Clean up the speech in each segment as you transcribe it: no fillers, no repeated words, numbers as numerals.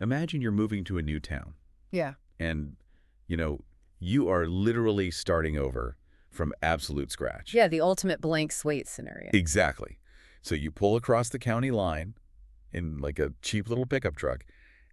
Imagine you're moving to a new town Yeah. and, you know, you are literally starting over from absolute scratch. Yeah, the ultimate blank slate scenario. Exactly. So you pull across the county line in like a cheap little pickup truck,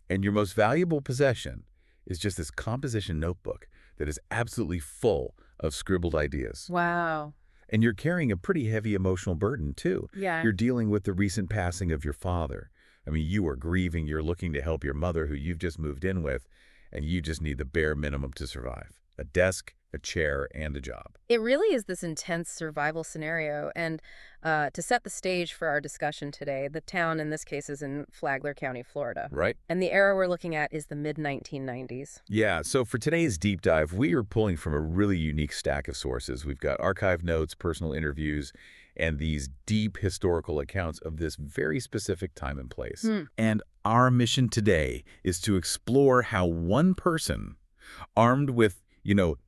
and your most valuable possession is just this composition notebook that is absolutely full of scribbled ideas. Wow. And you're carrying a pretty heavy emotional burden, too. Yeah. You're dealing with the recent passing of your father. I mean, you are grieving. You're looking to help your mother, who you've just moved in with, and you just need the bare minimum to survive. A desk, a chair, and a job. It really is this intense survival scenario. And to set the stage for our discussion today, the town in this case is in Flagler County, Florida. Right? And the era we're looking at is the mid-1990s. Yeah, so for today's deep dive, we are pulling from a really unique stack of sources. We've got archive notes, personal interviews, and these deep historical accounts of this very specific time and place. And our mission today is to explore how one person, armed with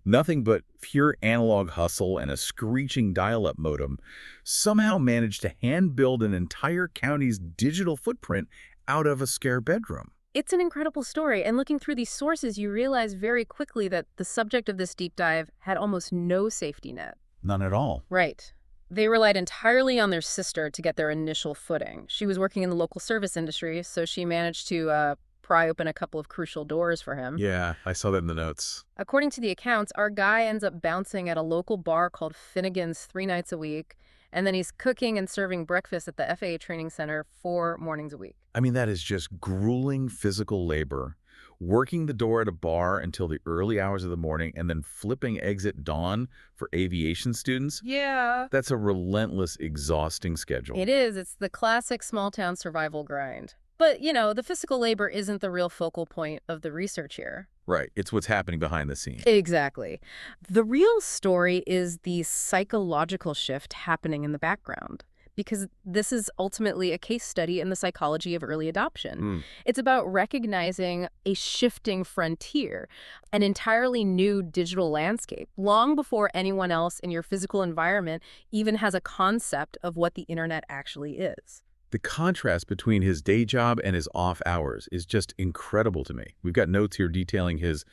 nothing but pure analog hustle and a screeching dial-up modem, somehow managed to hand-build an entire county's digital footprint out of a spare bedroom. It's an incredible story, and looking through these sources, you realize very quickly that the subject of this deep dive had almost no safety net. None at all. Right. They relied entirely on their sister to get their initial footing. She was working in the local service industry, so she managed to pry open a couple of crucial doors for him. Yeah, I saw that in the notes. According to the accounts, our guy ends up bouncing at a local bar called Finnegan's 3 nights a week, and then he's cooking and serving breakfast at the FAA training center 4 mornings a week. I mean, that is just grueling physical labor. Working the door at a bar until the early hours of the morning and then flipping exit dawn for aviation students. Yeah. That's a relentless, exhausting schedule. It is. It's the classic small-town survival grind. But, the physical labor isn't the real focal point of the research here. Right. It's what's happening behind the scenes. Exactly. The real story is the psychological shift happening in the background, because this is ultimately a case study in the psychology of early adoption. It's about recognizing a shifting frontier, an entirely new digital landscape, long before anyone else in your physical environment even has a concept of what the internet actually is. The contrast between his day job and his off hours is just incredible to me. We've got notes here detailing his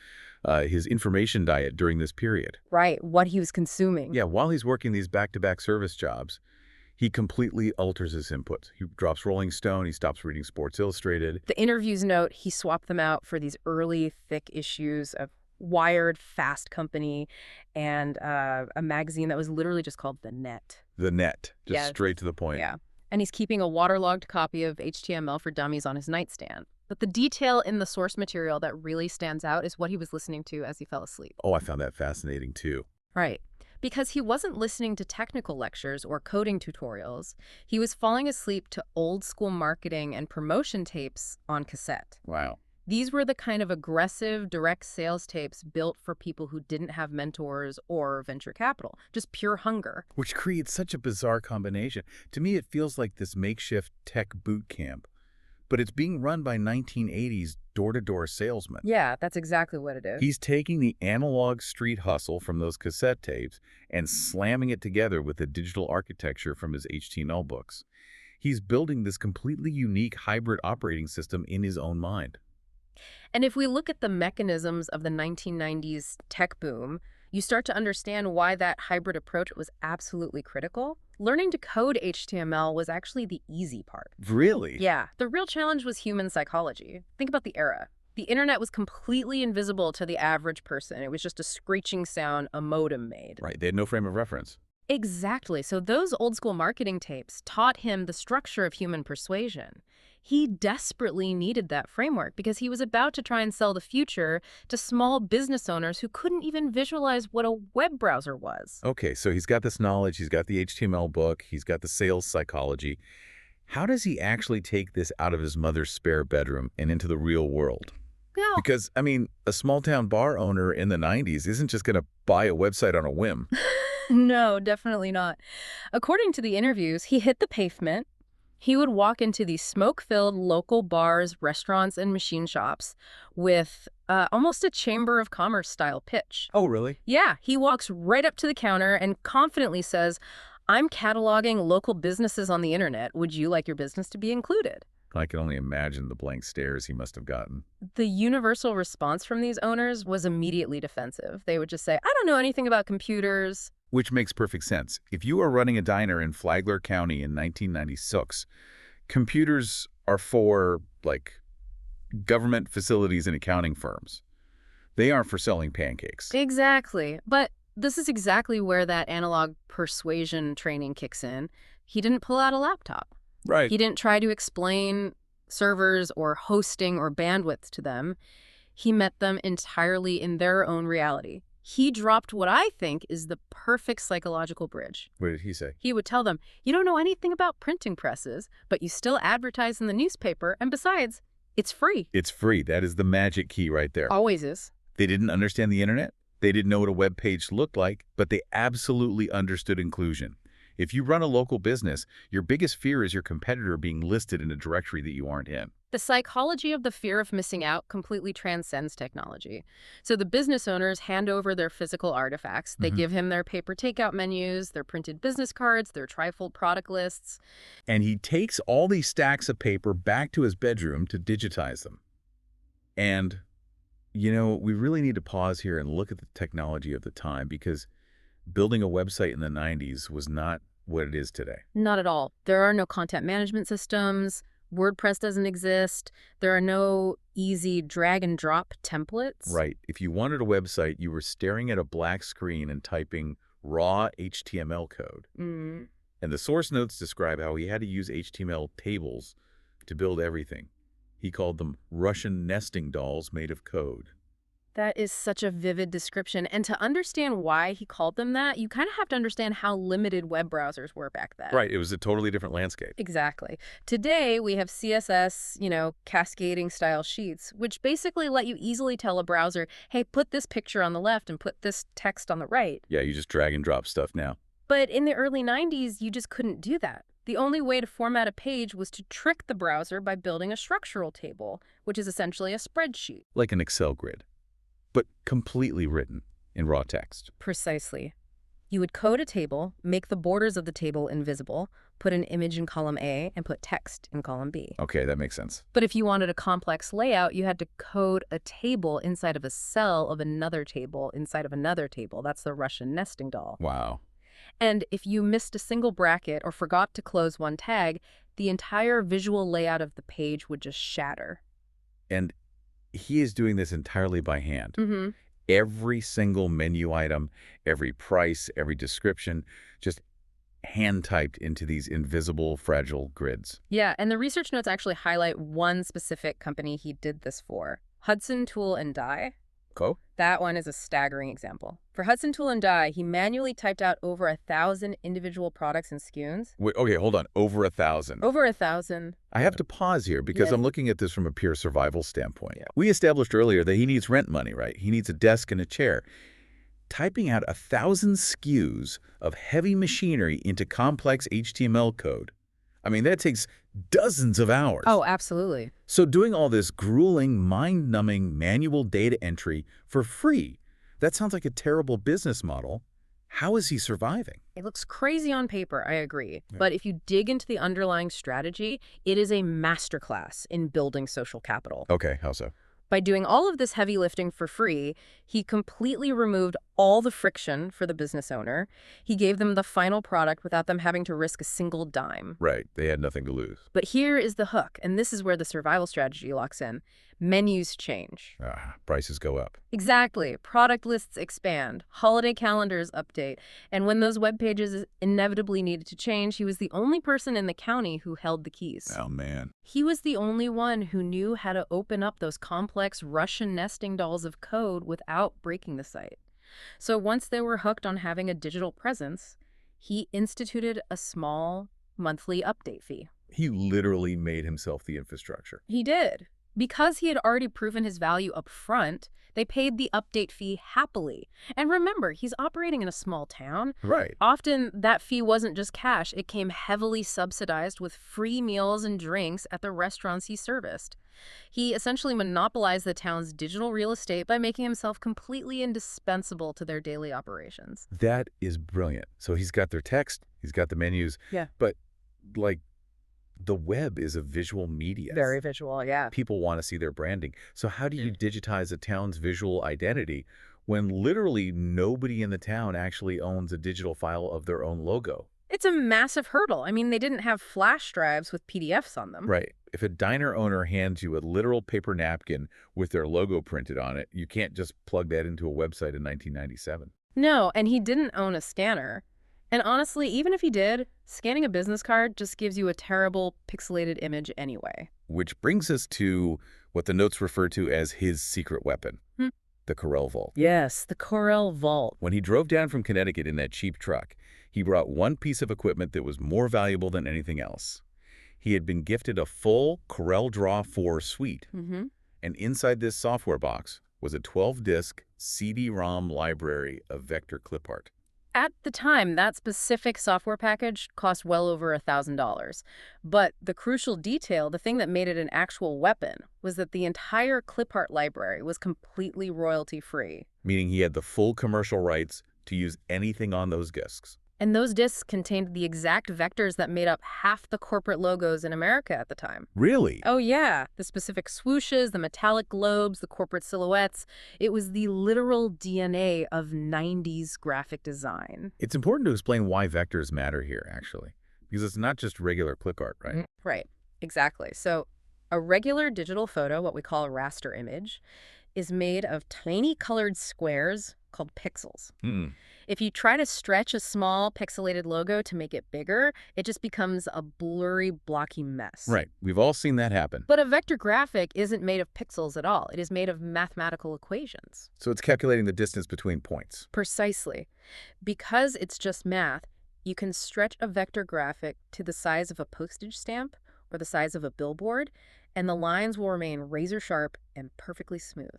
information diet during this period. Right, what he was consuming. Yeah, while he's working these back-to-back service jobs, he completely alters his inputs. He drops Rolling Stone, he stops reading Sports Illustrated. The interviews note he swapped them out for these early, thick issues of Wired, Fast Company, and a magazine that was literally just called The Net. The Net, just straight to the point. Yeah. And he's keeping a waterlogged copy of HTML for Dummies on his nightstand. But the detail in the source material that really stands out is what he was listening to as he fell asleep. Oh, I found that fascinating, too. Right. Because he wasn't listening to technical lectures or coding tutorials. He was falling asleep to old-school marketing and promotion tapes on cassette. Wow. These were the kind of aggressive, direct sales tapes built for people who didn't have mentors or venture capital, just pure hunger. Which creates such a bizarre combination. To me, it feels like this makeshift tech boot camp, but it's being run by 1980s door-to-door salesmen. Yeah, that's exactly what it is. He's taking the analog street hustle from those cassette tapes and slamming it together with the digital architecture from his HTML books. He's building this completely unique hybrid operating system in his own mind. And if we look at the mechanisms of the 1990s tech boom, you start to understand why that hybrid approach was absolutely critical. Learning to code HTML was actually the easy part. Really? Yeah. The real challenge was human psychology. Think about the era. The internet was completely invisible to the average person. It was just a screeching sound a modem made. Right. They had no frame of reference. Exactly. So those old school marketing tapes taught him the structure of human persuasion. He desperately needed that framework because he was about to try and sell the future to small business owners who couldn't even visualize what a web browser was. Okay, so he's got this knowledge, he's got the HTML book, he's got the sales psychology. How does he actually take this out of his mother's spare bedroom and into the real world? No. Because, I mean, a small-town bar owner in the 90s isn't just going to buy a website on a whim. No, definitely not. According to the interviews, he hit the pavement. He would walk into these smoke-filled local bars, restaurants, and machine shops with almost a Chamber of Commerce-style pitch. Oh, really? Yeah, he walks right up to the counter and confidently says, "I'm cataloging local businesses on the internet. Would you like your business to be included?" I can only imagine the blank stares he must have gotten. The universal response from these owners was immediately defensive. They would just say, I don't know anything about computers. Which makes perfect sense. If you are running a diner in Flagler County in 1996, computers are for, like, government facilities and accounting firms. They aren't for selling pancakes. Exactly. But this is exactly where that analog persuasion training kicks in. He didn't pull out a laptop. Right. He didn't try to explain servers or hosting or bandwidth to them. He met them entirely in their own reality. He dropped what I think is the perfect psychological bridge. What did he say? He would tell them, you don't know anything about printing presses, but you still advertise in the newspaper, and besides, it's free. It's free. That is the magic key right there. Always is. They didn't understand the internet. They didn't know what a web page looked like, but they absolutely understood inclusion. If you run a local business, your biggest fear is your competitor being listed in a directory that you aren't in. The psychology of the fear of missing out completely transcends technology. So the business owners hand over their physical artifacts. They give him their paper takeout menus, their printed business cards, their trifold product lists. And he takes all these stacks of paper back to his bedroom to digitize them. And, you know, we really need to pause here and look at the technology of the time, because building a website in the 90s was not what it is today. Not at all. There are no content management systems. WordPress doesn't exist. There are no easy drag and drop templates. Right. If you wanted a website, you were staring at a black screen and typing raw HTML code. And the source notes describe how he had to use HTML tables to build everything. He called them Russian nesting dolls made of code. That is such a vivid description. And to understand why he called them that, you kind of have to understand how limited web browsers were back then. Right. It was a totally different landscape. Exactly. Today, we have CSS, cascading style sheets, which basically let you easily tell a browser, hey, put this picture on the left and put this text on the right. Yeah, you just drag and drop stuff now. But in the early 90s, you just couldn't do that. The only way to format a page was to trick the browser by building a structural table, which is essentially a spreadsheet. Like an Excel grid, but completely written in raw text. Precisely. You would code a table, make the borders of the table invisible, put an image in column A, and put text in column B. Okay, that makes sense. But if you wanted a complex layout, you had to code a table inside of a cell of another table inside of another table. That's the Russian nesting doll. Wow. And if you missed a single bracket or forgot to close one tag, the entire visual layout of the page would just shatter. And he is doing this entirely by hand. Every single menu item, every price, every description, just hand-typed into these invisible, fragile grids. Yeah, and the research notes actually highlight one specific company he did this for, Hudson Tool and Die. Cool. That one is a staggering example. For Hudson Tool and Die, he manually typed out over 1,000 individual products and SKUs. Wait, okay, hold on. Over 1,000. Over 1,000. I have to pause here because Yeah. I'm looking at this from a pure survival standpoint. Yeah. We established earlier that he needs rent money, right? He needs a desk and a chair. Typing out 1,000 SKUs of heavy machinery into complex HTML code, I mean, that takes dozens of hours. Oh, absolutely. So doing all this grueling, mind-numbing manual data entry for free, that sounds like a terrible business model. How is he surviving? It looks crazy on paper, I agree. Yeah. But if you dig into the underlying strategy, it is a masterclass in building social capital. Okay, how so? By doing all of this heavy lifting for free, he completely removed all the friction for the business owner. He gave them the final product without them having to risk a single dime. Right, they had nothing to lose. But here is the hook, and this is where the survival strategy locks in. Menus change. Prices go up. Exactly. Product lists expand. Holiday calendars update. And when those web pages inevitably needed to change, he was the only person in the county who held the keys. Oh, man. He was the only one who knew how to open up those complex Russian nesting dolls of code without breaking the site. So once they were hooked on having a digital presence, he instituted a small monthly update fee. He literally made himself the infrastructure. He did. Because he had already proven his value up front, they paid the update fee happily. And remember, he's operating in a small town. Right. Often, that fee wasn't just cash. It came heavily subsidized with free meals and drinks at the restaurants he serviced. He essentially monopolized the town's digital real estate by making himself completely indispensable to their daily operations. That is brilliant. So he's got their text, he's got the menus. Yeah. But, like, The web is a visual media. Very visual, yeah. People want to see their branding. So how do you digitize a town's visual identity when literally nobody in the town actually owns a digital file of their own logo? It's a massive hurdle. I mean, they didn't have flash drives with PDFs on them. Right. If a diner owner hands you a literal paper napkin with their logo printed on it, you can't just plug that into a website in 1997. No, and he didn't own a scanner. And honestly, even if he did, scanning a business card just gives you a terrible pixelated image anyway. Which brings us to what the notes refer to as his secret weapon, the Corel Vault. Yes, the Corel Vault. When he drove down from Connecticut in that cheap truck, he brought one piece of equipment that was more valuable than anything else. He had been gifted a full Corel Draw 4 suite. And inside this software box was a 12-disc CD-ROM library of vector clip art. At the time, that specific software package cost well over $1,000. But the crucial detail, the thing that made it an actual weapon, was that the entire clip art library was completely royalty-free. Meaning he had the full commercial rights to use anything on those discs. And those discs contained the exact vectors that made up half the corporate logos in America at the time. Really? Oh, yeah. The specific swooshes, the metallic globes, the corporate silhouettes. It was the literal DNA of 90s graphic design. It's important to explain why vectors matter here, actually. Because it's not just regular clip art, right? Right. Exactly. So a regular digital photo, what we call a raster image, is made of tiny colored squares called pixels. If you try to stretch a small pixelated logo to make it bigger, it just becomes a blurry, blocky mess. Right. We've all seen that happen. But a vector graphic isn't made of pixels at all. It is made of mathematical equations. So it's calculating the distance between points. Precisely. Because it's just math, you can stretch a vector graphic to the size of a postage stamp or the size of a billboard, and the lines will remain razor sharp and perfectly smooth.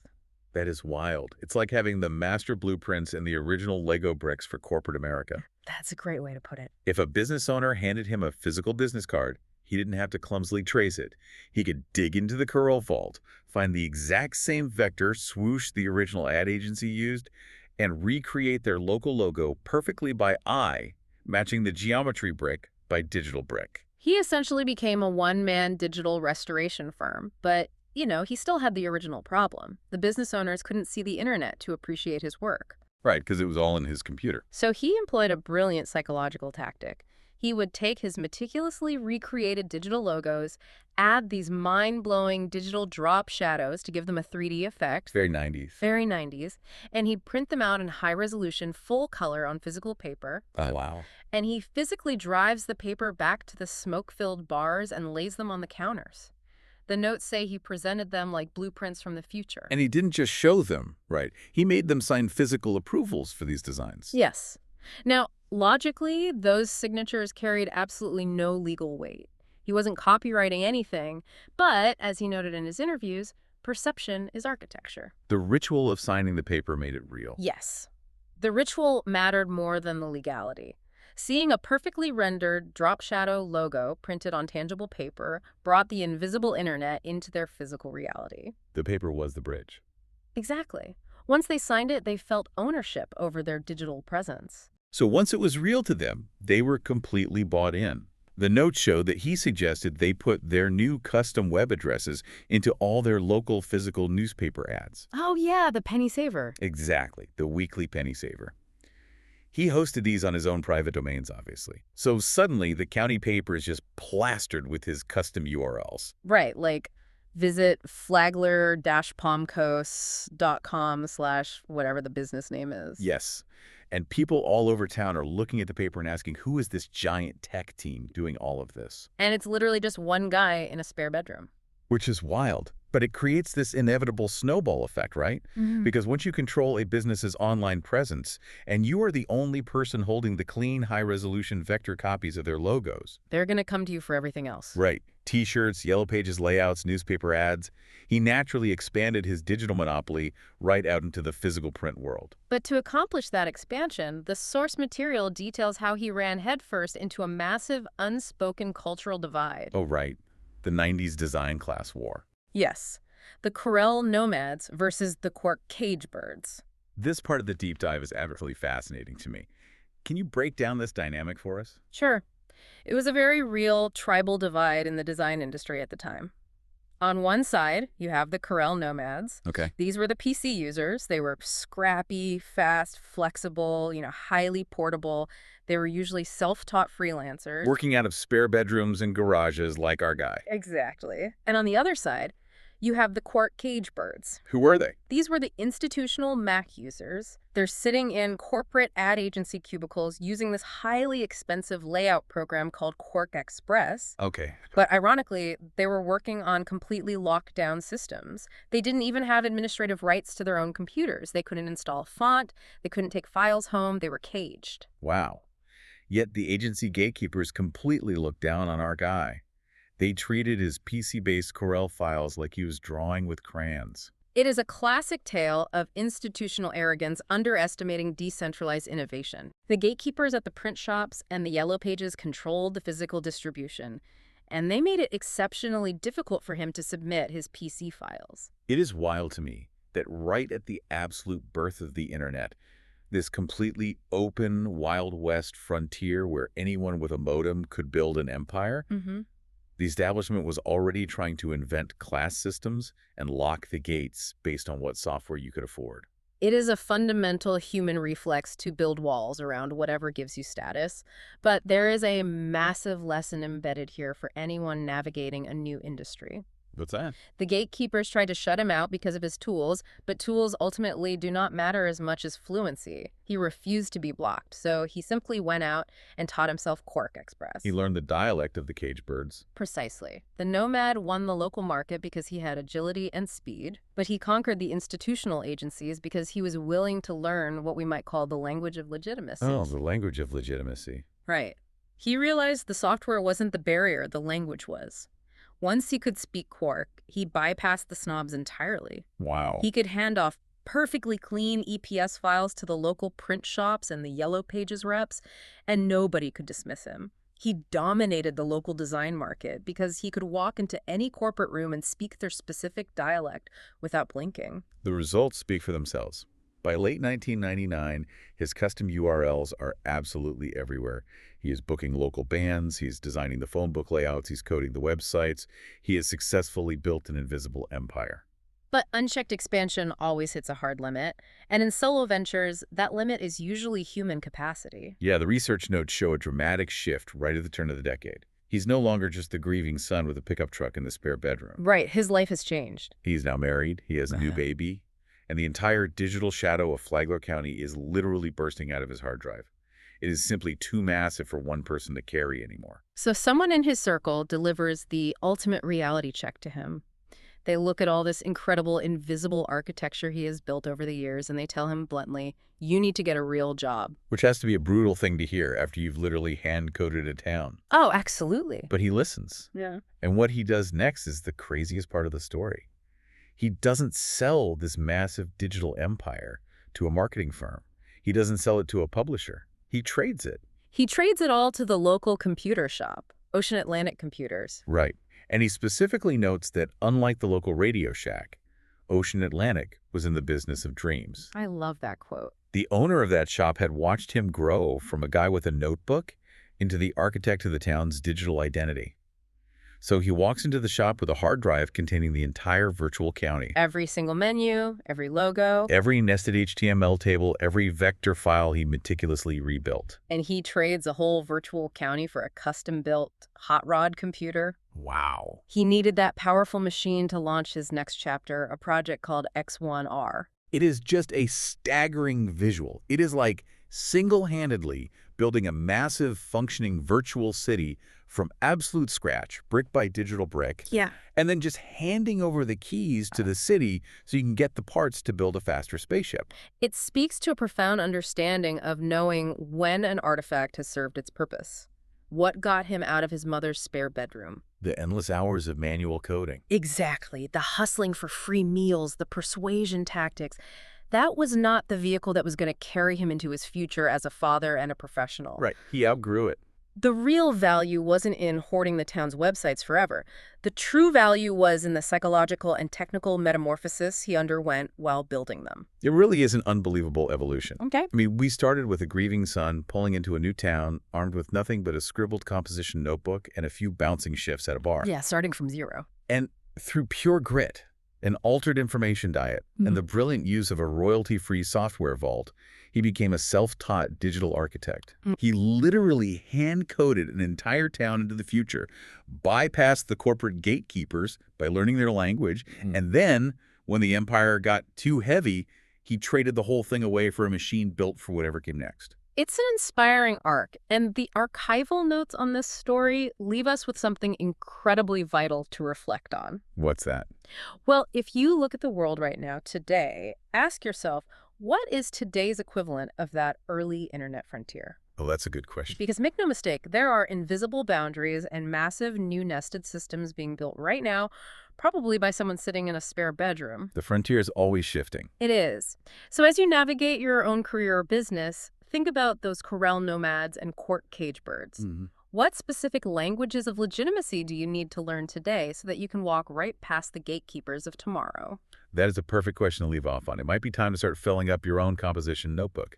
That is wild. It's like having the master blueprints and the original Lego bricks for corporate America. That's a great way to put it. If a business owner handed him a physical business card, he didn't have to clumsily trace it. He could dig into the Corel Vault, find the exact same vector swoosh the original ad agency used, and recreate their local logo perfectly by eye, matching the geometry brick by digital brick. He essentially became a one-man digital restoration firm, but he still had the original problem. The business owners couldn't see the internet to appreciate his work. Right, because it was all in his computer. So he employed a brilliant psychological tactic. He would take his meticulously recreated digital logos, add these mind-blowing digital drop shadows to give them a 3D effect. Very 90s. Very 90s. And he'd print them out in high-resolution, full color on physical paper. Oh, wow. And he physically drives the paper back to the smoke-filled bars and lays them on the counters. The notes say he presented them like blueprints from the future. And he didn't just show them, right? He made them sign physical approvals for these designs. Yes. Now, logically, those signatures carried absolutely no legal weight. He wasn't copywriting anything, but, as he noted in his interviews, perception is architecture. The ritual of signing the paper made it real. Yes. The ritual mattered more than the legality. Seeing a perfectly rendered drop shadow logo printed on tangible paper brought the invisible internet into their physical reality. The paper was the bridge. Exactly. Once they signed it, they felt ownership over their digital presence. So once it was real to them, they were completely bought in. The notes show that he suggested they put their new custom web addresses into all their local physical newspaper ads. Oh yeah, the penny saver. Exactly, the weekly penny saver. He hosted these on his own private domains, obviously. So suddenly, the county paper is just plastered with his custom URLs. Right, like visit flagler-palmcoast.com/whatever the business name is. Yes. And people all over town are looking at the paper and asking, who is this giant tech team doing all of this? And it's literally just one guy in a spare bedroom. Which is wild. But it creates this inevitable snowball effect, right? Because once you control a business's online presence, and you are the only person holding the clean, high-resolution vector copies of their logos. They're going to come to you for everything else. Right. T-shirts, Yellow Pages layouts, newspaper ads. He naturally expanded his digital monopoly right out into the physical print world. But to accomplish that expansion, the source material details how he ran headfirst into a massive, unspoken cultural divide. Oh, right. The 90s design class war. Yes, the Corel Nomads versus the Quark Cage Birds. This part of the deep dive is absolutely fascinating to me. Can you break down this dynamic for us? Sure. It was a very real tribal divide in the design industry at the time. On one side, you have the Corel Nomads. Okay. These were the PC users. They were scrappy, fast, flexible, highly portable. They were usually self-taught freelancers. Working out of spare bedrooms and garages like our guy. Exactly. And on the other side, you have the Quark cage birds. Who were they? These were the institutional Mac users. They're sitting in corporate ad agency cubicles using this highly expensive layout program called Quark Express. Okay. But ironically, they were working on completely locked down systems. They didn't even have administrative rights to their own computers. They couldn't install font. They couldn't take files home. They were caged. Wow. Yet the agency gatekeepers completely looked down on our guy. They treated his PC-based Corel files like he was drawing with crayons. It is a classic tale of institutional arrogance underestimating decentralized innovation. The gatekeepers at the print shops and the yellow pages controlled the physical distribution, and they made it exceptionally difficult for him to submit his PC files. It is wild to me that right at the absolute birth of the internet, this completely open, Wild West frontier where anyone with a modem could build an empire, the establishment was already trying to invent class systems and lock the gates based on what software you could afford. It is a fundamental human reflex to build walls around whatever gives you status, but there is a massive lesson embedded here for anyone navigating a new industry. What's that? The gatekeepers tried to shut him out because of his tools, but tools ultimately do not matter as much as fluency. He refused to be blocked, so he simply went out and taught himself Quark Express. He learned the dialect of the cage birds. Precisely. The Nomad won the local market because he had agility and speed, but he conquered the institutional agencies because he was willing to learn what we might call the language of legitimacy. Oh, the language of legitimacy. Right. He realized the software wasn't the barrier, the language was. Once he could speak Quark, he bypassed the snobs entirely. Wow. He could hand off perfectly clean EPS files to the local print shops and the Yellow Pages reps, and nobody could dismiss him. He dominated the local design market because he could walk into any corporate room and speak their specific dialect without blinking. The results speak for themselves. By late 1999, his custom URLs are absolutely everywhere. He is booking local bands, he's designing the phone book layouts, he's coding the websites. He has successfully built an invisible empire. But unchecked expansion always hits a hard limit, and in solo ventures, that limit is usually human capacity. Yeah, the research notes show a dramatic shift right at the turn of the decade. He's no longer just the grieving son with a pickup truck in the spare bedroom. Right, his life has changed. He's now married, he has a new baby, and the entire digital shadow of Flagler County is literally bursting out of his hard drive. It is simply too massive for one person to carry anymore. So someone in his circle delivers the ultimate reality check to him. They look at all this incredible invisible architecture he has built over the years, and they tell him bluntly, you need to get a real job. Which has to be a brutal thing to hear after you've literally hand-coded a town. Oh, absolutely. But he listens. Yeah. And what he does next is the craziest part of the story. He doesn't sell this massive digital empire to a marketing firm. He doesn't sell it to a publisher. He trades it. He trades it all to the local computer shop, Ocean Atlantic Computers. Right. And he specifically notes that unlike the local Radio Shack, Ocean Atlantic was in the business of dreams. I love that quote. The owner of that shop had watched him grow from a guy with a notebook into the architect of the town's digital identity. So he walks into the shop with a hard drive containing the entire virtual county. Every single menu, every logo. Every nested HTML table, every vector file he meticulously rebuilt. And he trades a whole virtual county for a custom-built hot rod computer. Wow. He needed that powerful machine to launch his next chapter, a project called X1R. It is just a staggering visual. It is like single-handedly building a massive functioning virtual city from absolute scratch, brick by digital brick, and then just handing over the keys to the city so you can get the parts to build a faster spaceship. It speaks to a profound understanding of knowing when an artifact has served its purpose. What got him out of his mother's spare bedroom? The endless hours of manual coding. Exactly. The hustling for free meals, the persuasion tactics. That was not the vehicle that was going to carry him into his future as a father and a professional. Right. He outgrew it. The real value wasn't in hoarding the town's websites forever. The true value was in the psychological and technical metamorphosis he underwent while building them. It really is an unbelievable evolution. Okay. I mean, we started with a grieving son pulling into a new town, armed with nothing but a scribbled composition notebook and a few bouncing shifts at a bar. Yeah, starting from zero. And through pure grit, an altered information diet, and the brilliant use of a royalty-free software vault, he became a self-taught digital architect. He literally hand-coded an entire town into the future, bypassed the corporate gatekeepers by learning their language, and then, when the empire got too heavy, he traded the whole thing away for a machine built for whatever came next. It's an inspiring arc, and the archival notes on this story leave us with something incredibly vital to reflect on. What's that? Well, if you look at the world right now, today, ask yourself, what is today's equivalent of that early internet frontier? Oh, that's a good question. Because make no mistake, there are invisible boundaries and massive new nested systems being built right now, probably by someone sitting in a spare bedroom. The frontier is always shifting. It is. So as you navigate your own career or business, think about those corral nomads and court cage birds. What specific languages of legitimacy do you need to learn today so that you can walk right past the gatekeepers of tomorrow? That is a perfect question to leave off on. It might be time to start filling up your own composition notebook.